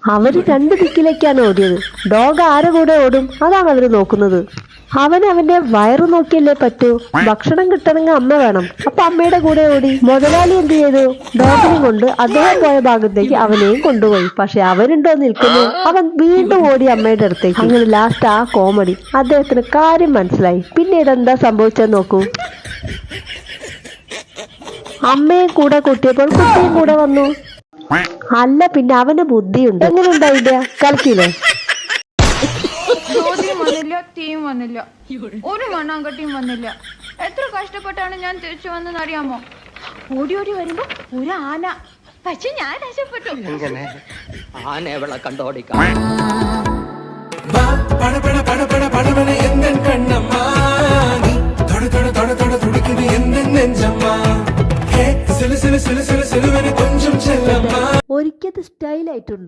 അവര് രണ്ട് ദിക്കിലേക്കാണ് ഓടിയത്. ഡോഗ് ആരെ കൂടെ ഓടും അതാണ് അവര് നോക്കുന്നത്. അവന്റെ വയറു നോക്കിയല്ലേ പറ്റൂ. ഭക്ഷണം കിട്ടണമെങ്കിൽ അമ്മ വേണം. അപ്പൊ അമ്മയുടെ കൂടെ ഓടി. മുതലാളി എന്ത് ചെയ്തു? ഡോഗിനെ കൊണ്ട് അദ്ദേഹം പോയ ഭാഗത്തേക്ക് അവനെയും കൊണ്ടുപോയി. പക്ഷെ അവനുണ്ടോ നിൽക്കുന്നു, അവൻ വീണ്ടും ഓടി അമ്മയുടെ അടുത്തേക്ക്. അങ്ങനെ ലാസ്റ്റ് ആ കോമഡി അദ്ദേഹത്തിന് കാര്യം മനസ്സിലായി. പിന്നീട് എന്താ സംഭവിച്ചെന്ന് നോക്കൂ. അമ്മയെ കൂടെ കൂട്ടിയപ്പോൾ കുട്ടിയും കൂടെ വന്നു. അല്ല പിന്നെ അവന് ബുദ്ധിയുണ്ട്. എങ്ങനെയുണ്ട് ഐഡിയ? കളിക്കില്ലേ? വന്നില്ല, തീയും വന്നില്ല, ഒരു മണ്ണാങ്കട്ടിയും വന്നില്ല. എത്ര കഷ്ടപ്പെട്ടാണ് ഞാൻ തിരിച്ചു വന്നെന്ന് അറിയാമോ? ഓടി ഓടി വരുമ്പോ ഒരു ആന. പക്ഷെ ഞാൻ രക്ഷപ്പെട്ടു. ആനകളെ കണ്ടോടിക്കാം. ഒരിക്കത് സ്റ്റൈലായിട്ടുണ്ട്.